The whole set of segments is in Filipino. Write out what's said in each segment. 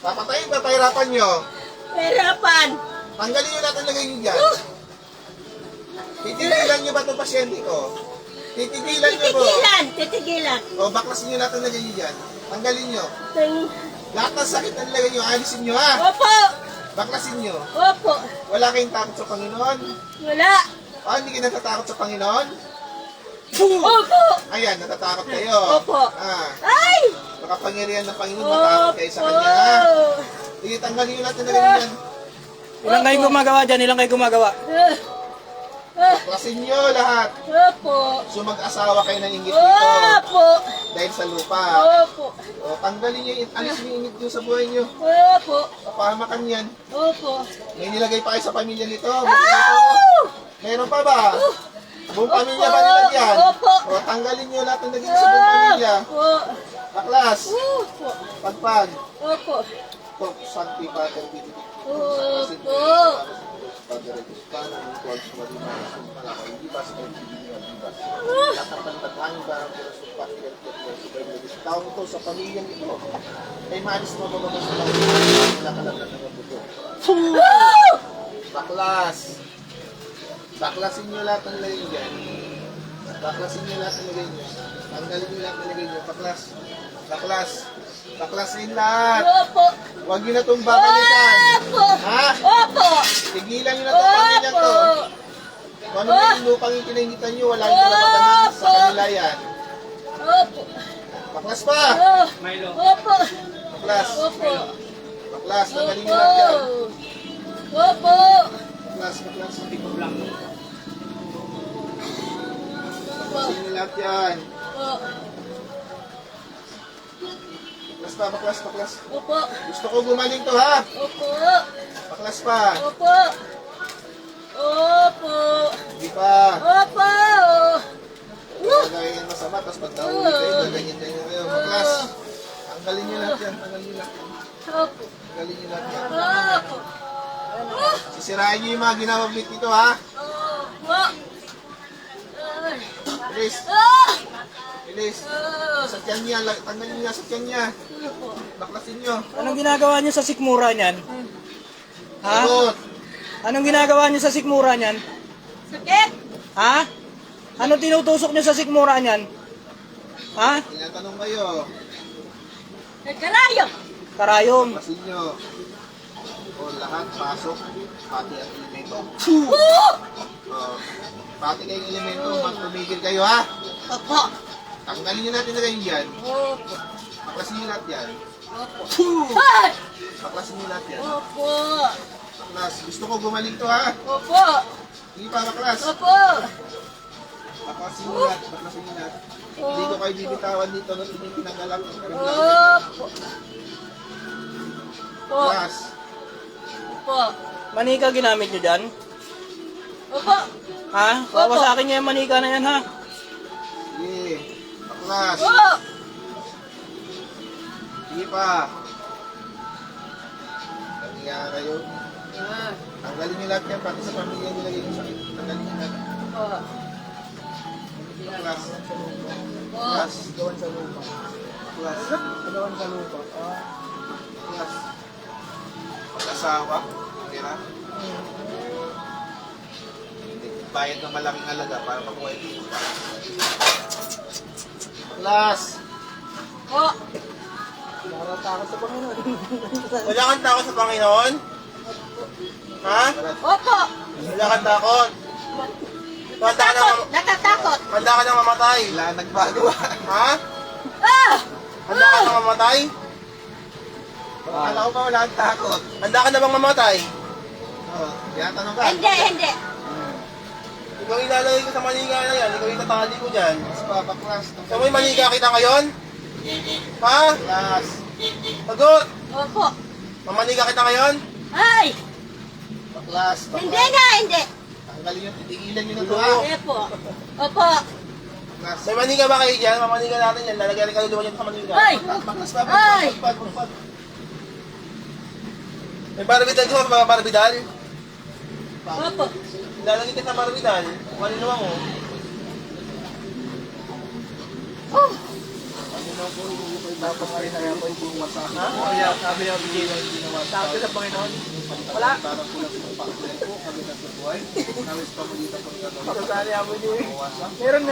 Papatayin ba? Pahirapan nyo. Hirapan. Tanggalin nyo natin lagay nyo dyan. Titigilan nyo ba itong pasyente ko? Titigilan nyo po. Titigilan. O, baklasin nyo natin lagay nyo dyan. Tanggalin nyo. Ting- Lahat ng sakit na nilagay nyo, alisin nyo ha. Opo. Baklasin nyo. Opo. Wala kayong takot sa Panginoon? Wala. Hindi kayo natatakot sa Panginoon? Opo. Ayan, natatakot kayo. Opo. Ay! Makapangyarihan ng Panginoon, matakot kayo sa Kanya ha. Sige, tanggalin nyo natin lagay nyo dyan. Ilang kayo gumagawa dyan? Ilang kayo gumagawa? Baklasin nyo lahat. Opo. So mag-asawa kayo ng inggit dito. Opo. Dahil sa lupa. Opo. O, tanggalin nyo, alisin yung inggit nyo sa buhay nyo. Opo. Kapahamakan yan. Opo. May nilagay pa kayo sa pamilya nito. Ow! Meron pa ba? Buong pamilya ba nilagyan? Opo. O, tanggalin nyo lahat ng naging sa buong pamilya. Opo. Baklas. Opo. Pagpag. Opo. Pag Sancti Pater Filii. Opo. Taong ito sa pamilyang ito ay maalis mo ba sa pamilya ng buto. Baklas. Baklasin nyo lahat ng lagay nyo. Baklasin nyo lahat ng lagay nyo. Tanggalin nyo lahat ng lagay nyo. Baklas. Baklas. Baklasin lahat. Opo. Huwag nyo na itong babalikan. Opo. Ha? Opo. Tigilan nyo na itong pamilya to. Kung ano yung lupang yung kinaingitan nyo, wala nyo napaganan sa kanila yan. Opo. Baklas pa! Opo. Baklas. Opo. Baklas. Tanggalin nyo lahat yan. Opo. Baklas. Baklas. Baklasin nyo lahat yan. Baklas pa. Baklas. Baklas. Opo. Gusto ko gumaling to ha. Opo. Baklas pa. Opo. Opo. Hindi pa. Opo. Gagawin masama, tapos pag nauwi kayo, gaganyan-ganyan kayo. Baklas. Tanggalin nyo lahat yan. Tanggalin nyo lahat yan. Opo. Tanggalin nyo lahat yan. Opo. Sisirain nyo yung mga ginawaglit dito ha. Opo. Bilis. Bilis. Sa tiyan niya. Tanggalin niya sa tiyan niya. Baklasin nyo. Anong ginagawa niyo sa sikmura niyan? Ha? Sagot. Anong ginagawa niyo sa sikmura niyan? Sakit. Ha? Anong tinutusok niyo sa sikmura niyan? Ha? Tinatanong kayo. Nagkarayo. Karayom. Baklasin nyo. O lahat, pasok. Pati ang elemento. O, pati kayong elemento, magpumigil kayo ha. Opo. Tanggalin nyo natin na kayo yan. Opo. Baklasin nyo lahat yan. Opo. Ay! Baklasin nyo lahat yan. Opo. Baklas. Gusto ko gumaling to ha. Opo. Hindi pa baklas. Opo. Baklasin nyo lahat. Baklasin nyo lahat. Hindi ko kayo bibitawan dito na tinanggalak. Opo. Opo. Baklas. Opo. Manika ginamit niyo dyan? Opo. Ha? Wawasakin niya yung manika na yan ha? Sige. Baklas. Opo. Sige pa. Kaya kayo. Tanggalin nyo lahat yan. Pati sa pamilya nilagay nyo sakit. Tanggalin nyo lahat. Opo. Baklas. Baklas. Gawan sa lupa. Baklas. Gawan sa lupa. Baklas. Pag-asawa. Pera. Bayad ng malaking halaga para makuha yung lupa. Baklas. Opo. Para takot sa Panginoon. Wala kang takot sa Panginoon? Ha? Opo. Wala kang takot? Natatakot. Handa ka nang mamatay. Wala nagbago. Ha? Ah! Handa ka nang mamatay? Akala ko pa wala kang takot. Handa ka na bang mamatay? Oo. Tinatanong ka. Hindi. Ikaw ilalagay ko sa manika na yan. Ikaw itatali ko dyan. Mas papaklas. So may manika kita ngayon? Ha? Yes. Sagot! Opo. Mamanika kita ngayon? Ay! Baklas. Hindi nga, hindi. Tanggalin yung titigilan nyo na ito ha. Opo. Opo. Baklas. May manika ba kayo dyan? Mamanika natin yan. Lalagyan rin kaluluwa nyo sa manika. Ay! Baklas pa. Ay! Pag. May barbidal ko mga barbidal? Opo. Lalagay ka sa barbidal. Kung ano naman mo. Oh! Kaya sabi niya, bigay na hindi naman. Sabi sa Panginoon, wala. Parang kulang ng pakatulad po, kami na buhay. Nawis pamulitan po ng Pakasali ako niyo eh. Meron.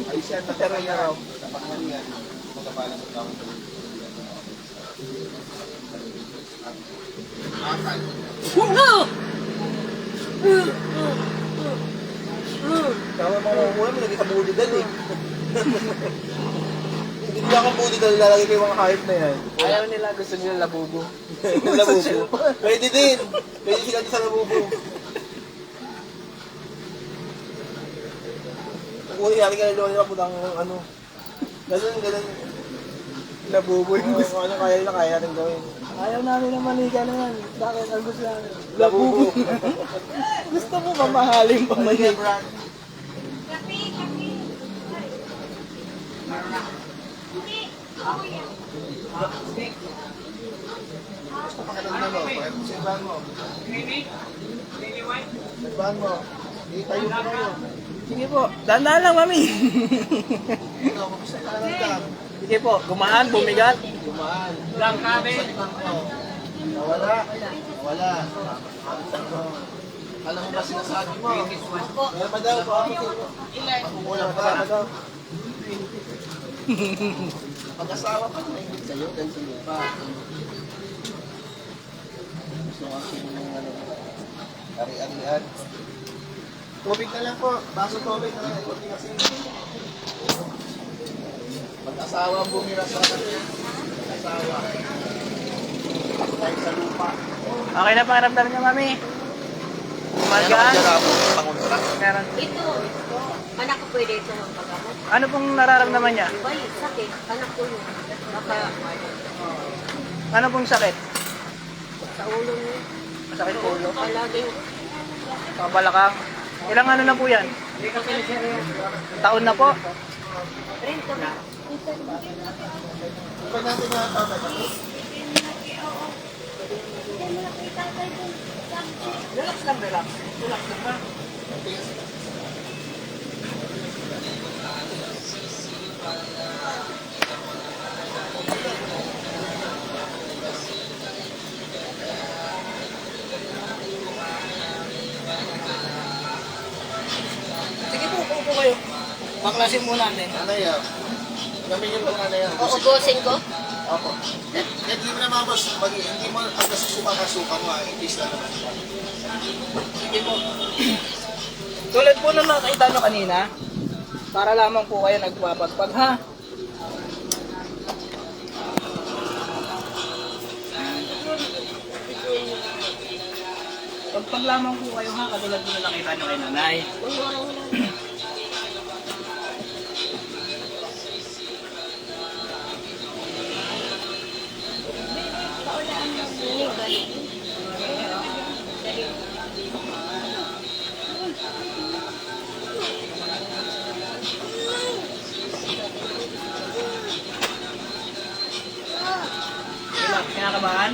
ay siya na Meron na raw. sa pangmanihan, magapalan sa taong Akan. Tama mga kukuha mo, naging kabulidan eh. Hindi nila kang bulidan, lalagay ko yung mga hype na yan. Ayaw nila, gusto nila labubo. Labubo. Pwede din. Pwede sila din sa labubo. Kung nangyari ka na doon nila, putang ano. Ganun. Labubo yung Kung ano kaya nila, kaya rin gawin. Ayaw namin ng manika na yan. Bakit? Ang gusto namin. Labubo. Gusto mo mamahalin pa manika. Gusto pakatanda mo, pakatanda mo. Nagbahan mo. Hindi tayo po kayo. Sige po. Dandaan lang, mami. Ikaw, kamusta ka lang? Sige po. Gumaan, bumigat. Gumaan. Lang kami. Nawala. Nawala. Alam mo ba sinasabi mo? Kaya pa daw, makukulang pa. Pag-asawa pa na ingit sa'yo dahil sa lupa. Gusto nga ano, ari-arian. Tubig na lang po. Baso tubig na lang. Kunti kasi. Pag-asawa ang bumira sa kanya. Pag-asawa. Dahil sa lupa. Okay na pakiramdam niya, mami. Magaan. Pangontra. Meron. Ito. Anak ko pwede ito magpagamot. Ano pong nararamdaman niya? Bay, sakit. Anak ko yun. Baka Ano pong sakit? sa ulo niya. Masakit po ulo? Palaging Kabalakang. Ilang ano na po yan? Taon na po? rento na. Pag natin na Relax lang, relax. Relax lang ba? Sige po, upo kayo. Baklasin muna natin. Nanay, gamin yung mga nanay. Uubusin ko. Opo. Hindi mo naman boss, hindi mo ang nasusuka mo, itis na naman. Sige po. Tulad po nung nakita nyo kanina, para lamang po kayo nagpapagpag, ha? Pagpag lamang po kayo, ha? Katulad po nung nakita nyo kay nanay. Relax, kinakabahan?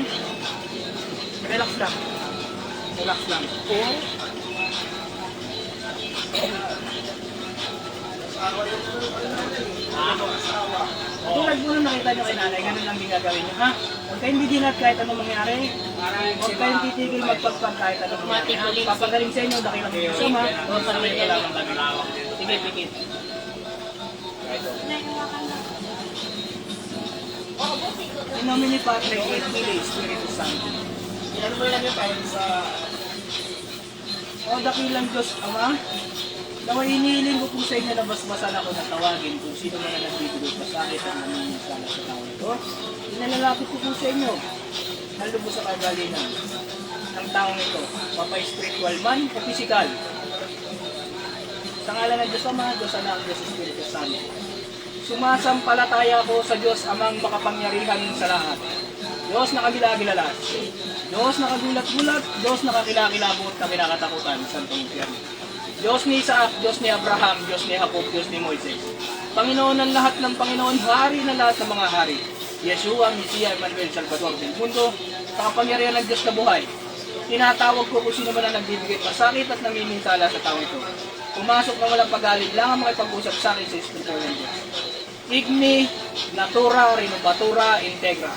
Relax lang. Relax lang. Tulad mo nung nakita nyo kay nanay, ganun lang din gagawin nyo, ha? Huwag kayong bidinat kahit anong mangyari. Huwag kayong titigil magpagpag kahit anong mangyari. Ha? Papagaling sa inyo, dakilang isang ha? Huwag sa rin lang ang kami. Sige, pikit. In nomine Patri et Filii Spiritus Sancti. Ano mo lang yung tayo sa... O dakilang Diyos Ama, naway inihiling ko po sa inyo na basbasan ako na tawagin kung sino man ang nagbibigay pa sa akin ang naniniwala sa tao ito. Inalalapit ko po sa inyo, halubos sa kagalingan ng taong ito, mapa-spiritual man o physical. Sa ngalan ng Diyos Ama, Diyos Anak, Diyos Espiritu Santo. Sumasampalataya ko sa Diyos Amang makapangyarihan sa lahat. Diyos na kagilagilalas. Diyos na kagulat-gulat. Diyos na kakilakilabot na kinakatakutan. Santong Impyerno. Diyos ni Isaac, Diyos ni Abraham, Diyos ni Jacob, Diyos ni Moises. Panginoon ng lahat ng Panginoon, Hari ng lahat ng mga hari. Yeshua, Mesiya, Emmanuel, Salvador del Mundo, sa kapangyarihan ng Diyos na buhay. Tinatawag ko kung sino man ang nagbibigay pasakit at namimintala sa tao ito. Pumasok na walang pag-alib lang ang makipag-usap sa akin sa Espiritu ng Diyos. Igni, Natura, Renovatura, Integra.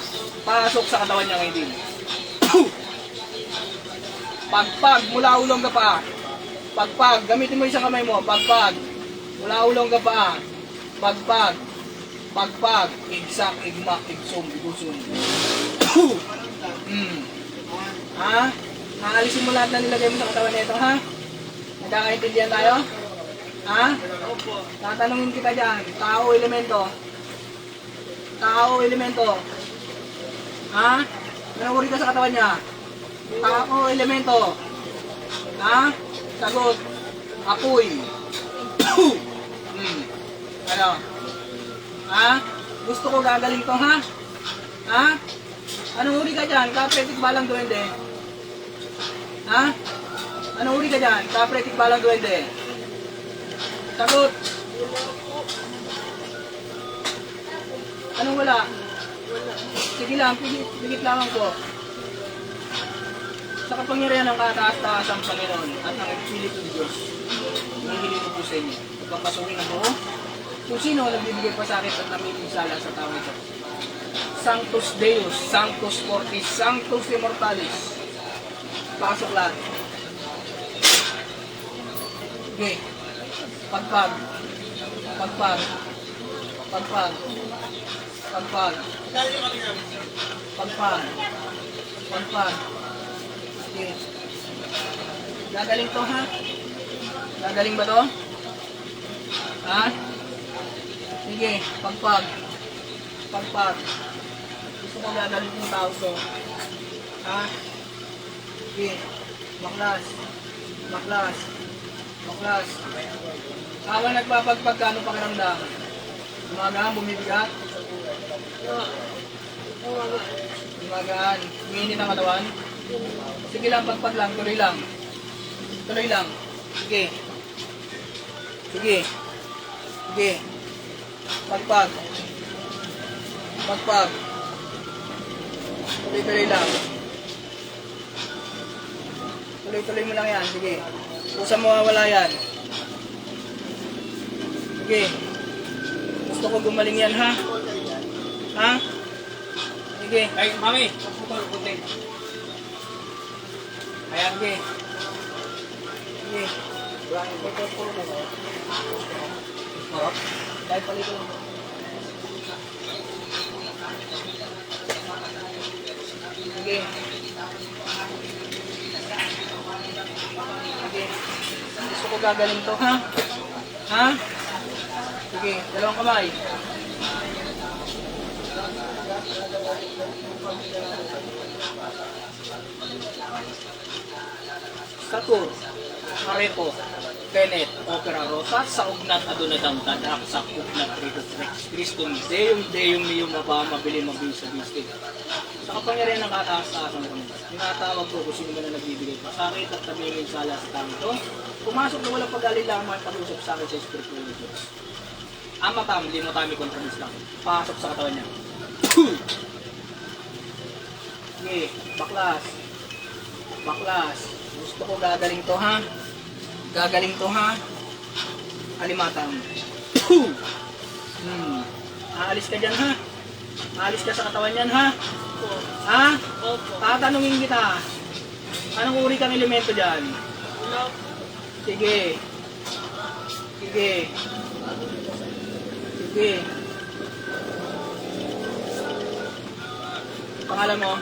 Pasok sa katawan niya ngayon din. Pagpag, mula ulong ka pa. Pagpag, gamitin mo isang kamay mo. Pagpag, mula ulong ka pa. Pagpag, pagpag, igsak, igmak, igsum, igusun. Ha? Aalisin mo lahat na nilagay mo sa katawan nito, ha? Nagkakaintindihan tayo? Ha? Tatanungin kita dyan. Tao, elemento. Tao, elemento. Ha? Nanawari ka sa katawan niya. Tao, elemento. Ha? Sagot. Apoy. Ano? Ha? Gusto ko gagaling to, ha? Ha? Anong uri ka dyan? Kapretik balang duwende. Ha? Anong uri ka dyan? Kapretik balang duwende. Sagot. Anong wala? Sige lang, pigit lamang po. Sa kapangyarihan ng kataas-taas ang Panginoon at ng Espiritu ng Diyos, hinihiling ko po sa inyo. Pagpapasukin ang buo, kung sino ang nagbibigay pasakit at namimisala sa tao ito. Sanctus Deus, Sanctus Fortis, Sanctus Immortalis. Pasok lahat. Okay. Pagpag. Pagpag. Pagpag. Pagpag. Pagpag. Pagpag. Okay. Gagaling to, ha? Gagaling ba to? Ha? Sige, pagpag. Pagpag. Gusto ko gagaling yung tao to. Ha? Sige. Baklas. Baklas. Baklas. Habang nagpapagpag, ano pakiramdam? Gumagaan, bumibigat? Gumagaan. Umiinit ang katawan? Sige lang, pagpag lang, tuloy lang. Tuloy lang. Sige. Sige. Sige. Pagpag. Pagpag. Tuloy-tuloy lang. Tuloy-tuloy mo lang yan. Sige. Kusa mawawala yan. Sige. Gusto ko gumaling yan, ha? Ha? Sige. Ay, mami, pagputol, puting. Ayan, sige. Sige. Dahil palito lang. Sige. Sige. Gusto ko gagaling to, ha? Ha? Sige, dalawang kamay. Satur, Arepo, Tenet, Opera Rosa, sa ugnat adunadang tadak, sa ugnat Ritus Rex, Christum, Deum Mium, mabili sa bistig. Sa kapangyarihan ng kataas-taasan ng Panginoon, tinatawag ko kung sino man na nagbibigay pa sa akin at tabingin sala sa tao ito, pumasok na walang pag-alilangan pag-usap sa akin sa Espiritu ng Diyos. Amatam, limotami kontrabis lang. Pasok sa katawan niya. Sige, baklas. Baklas. Gusto ko gagaling to, ha? Gagaling to, ha? Alimatam. Aalis ka dyan, ha? Aalis ka sa katawan yan, ha? Ha? Tatanungin kita. Anong uri kang elemento dyan? Sige. Sige. Sige. Pangalan mo?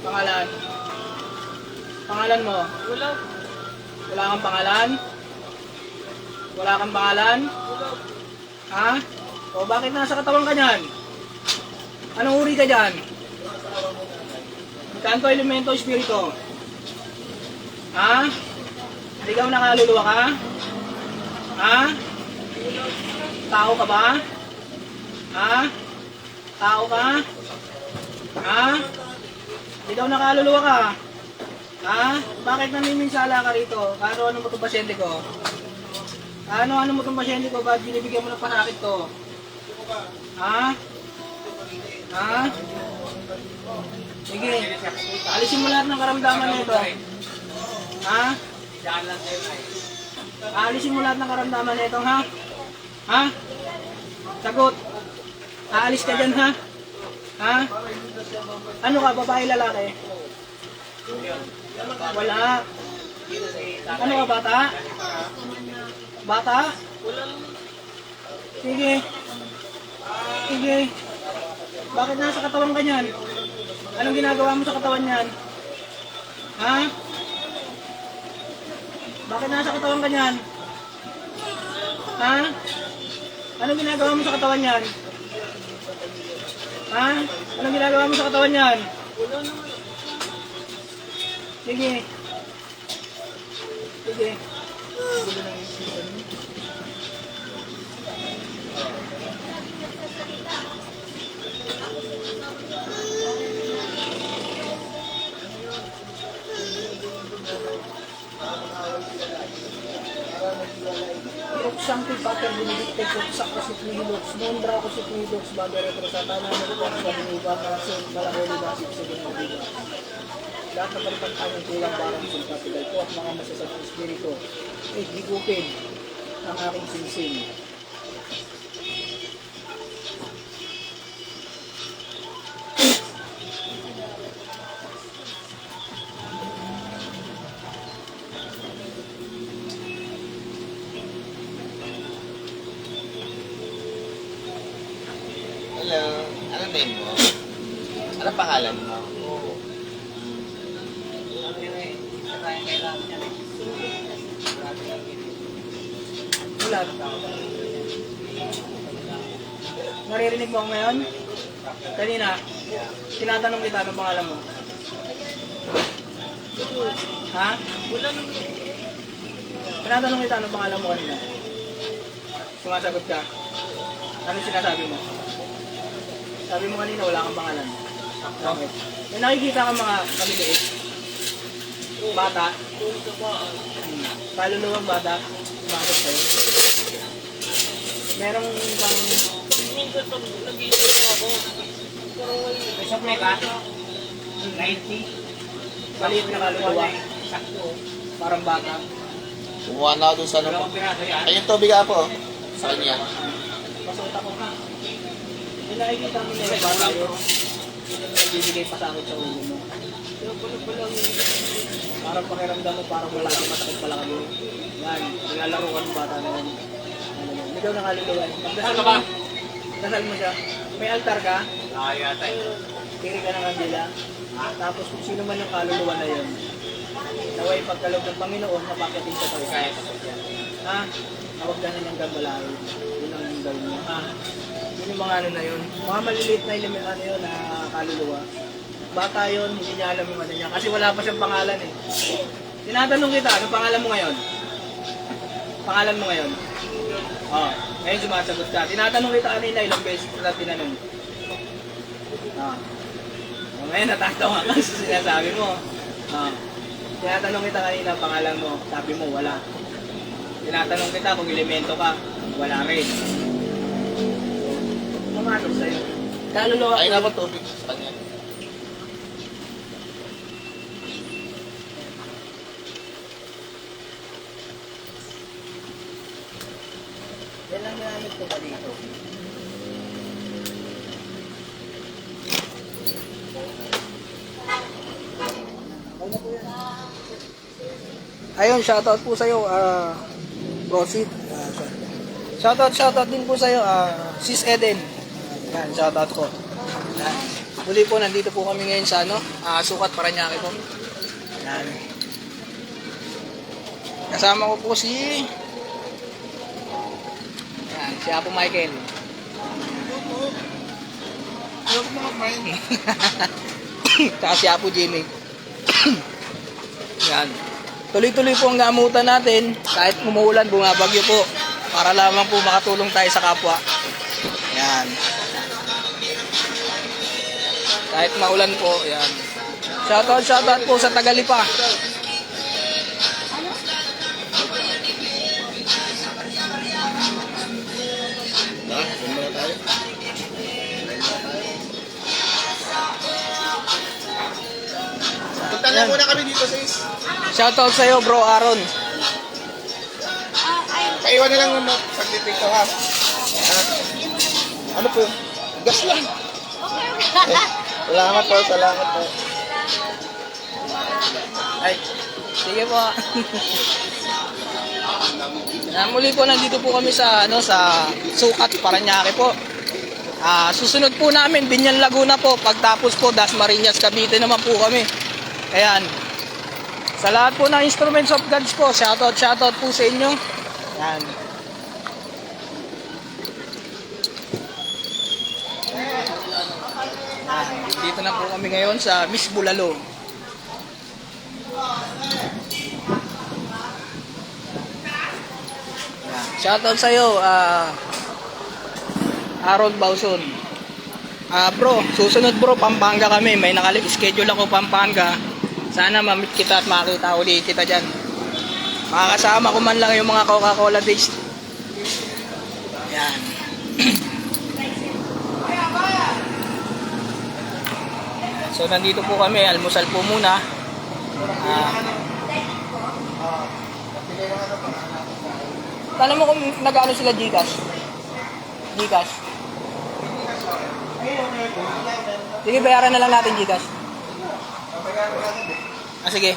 Pangalan? Pangalan mo? Wala. Wala kang pangalan? Wala kang pangalan? Ha? O bakit nasa katawan ka niyan? Anong uri ka dyan? Kanto, elemento, espiritu? Ha? Ikaw nakaluluwa ka? Ha? Tao ka ba? Ha? Tao ka? Ha? Ikaw nakaluluwa ka? Ha? Bakit namiminsala ka rito? Ano mo itong pasyente ko? Ano mo itong pasyente ko? Bakit binibigyan mo ng pasakit to? Ha? Ha? Sige. Alisin mo lahat ng karamdaman nito. Ha? Alisin mo lahat ng karamdaman nito, ha? Ha? Sagot. Aalis ka dyan, ha? Ha? Ano ka, babae, lalaki? Wala. Ano ka, bata? Bata? Sige. Sige. Bakit nasa katawan ka niyan? Anong ginagawa mo sa katawan niyan? Ha? Bakit nasa katawan ka niyan? Ha? Anong ginagawa mo sa katawan niyan? Ha? Anong ginagawa mo sa katawan niyan? Sige. Sige. Something pattern dinidikte ko sa kasitliloks, mondra ko si Twidoks, bagay retro sa tanan ng ito sa biniba, karasin, malahuli basip sa biniba. Lahat ng palitan ng kulang barang sa kapital ko at mga masasabing espiritu, ay higupin ang aking singsing. Hello. Anong name mo? Anong pangalan mo? Ulat. Naririnig mo ako ngayon? Kanina, tinatanong kita anong pangalan mo. Ha? Tinatanong kita anong pangalan mo kanina. Sumasagot ka. Ano sinasabi mo? Sabi mo kanina wala kang pangalan. Bakit? May nakikita kang mga maliliit. Bata. Kaluluwang bata. Sumasagot sa'yo. Merong bang... May sakme ka? 90? Maliit na kaluluwa. Parang bata. Kumuha na ako dun sa ano. Ay, yung tubig po. Sa kanya. Pasot ako ha. Yung nakikita mo nila bata yun. Nagbibigay pa sa akin sa ulo mo. Parang pakiramdam mo, parang wala kang matakit pala kami. Yan, nilalaro ka ng bata na yan. Ikaw na kaluluwan. Magdasal ka ba? Dasal mo siya. May altar ka? Yata eh. Tiri ka ng kandila. Tapos kung sino man yung kaluluwa na yun, naway pagkalog ng Panginoon, napakyatin sa tayo. Kaya Ha? Huwag ka na niyang gambalain. Yun ang gawin niya. Ha? Yun yung mga ano na yun. Mga maliliit na ano yun na kaluluwa. Bata yun, hindi niya alam yung ano niya. Kasi wala pa siyang pangalan eh. Tinatanong kita, anong pangalan mo ngayon? Pangalan mo ngayon? Oh, ngayon sumasagot ka. Tinatanong kita kanina, ilang beses kita tinanong. Ah. Oh, ngayon natatawa ka sa sinasabi mo. Ah. Tinatanong kita kanina, pangalan mo. Sabi mo, wala. Tinatanong kita kung elemento ka, wala rin. Pumasok sa'yo. Kaluluwa Ay, ko. na tubig sa kanya. Yan lang ginamit ko pa dito. Ayun, shoutout po sa'yo, Rosit. Shoutout din po sa'yo, Sis Eden. Yan, shoutout po. Yan. Muli po, nandito po kami ngayon sa Sukat Paranaque po. Yan. Kasama ko po si... Yan, si Apo Michael. Ayaw ko mga kumain. Tsaka si Apo Jimmy. Yan. Tuloy-tuloy po ang gamutan natin. Kahit umuulan, bumabagyo po. Para lamang po makatulong tayo sa kapwa. Yan. Kahit maulan po, yan. Shoutout po sa Tagalipa. Kumula tayo. Punta lang muna kami dito, sis. Shoutout sa'yo, bro Aaron. Paiwan na lang mo. Saglit dito, ha? Ano po? Gas lang. Salamat po, salamat po. Ay, sige po. Muli po, nandito po kami sa sa Sukat, Parañaque po. Susunod po namin Binyan, Laguna po. Pagtapos po Dasmariñas, Cavite naman po kami. Ayan. Sa lahat po ng Instruments of Gods po, shoutout po sa inyo. Ayan. Dito na po kami ngayon sa Miss Bulalo. Shoutout sa'yo, Harold Bauson. Bro, susunod bro, Pampanga kami. May schedule ako Pampanga. Sana ma-meet kita at makita ulit kita dyan. Makakasama ko man lang yung mga Coca-Cola days. Yan. So nandito po kami, almusal po muna. Tanong mo kung nag-ano sila Gcash? Gcash? Sige, bayaran na lang natin Gcash. Sige.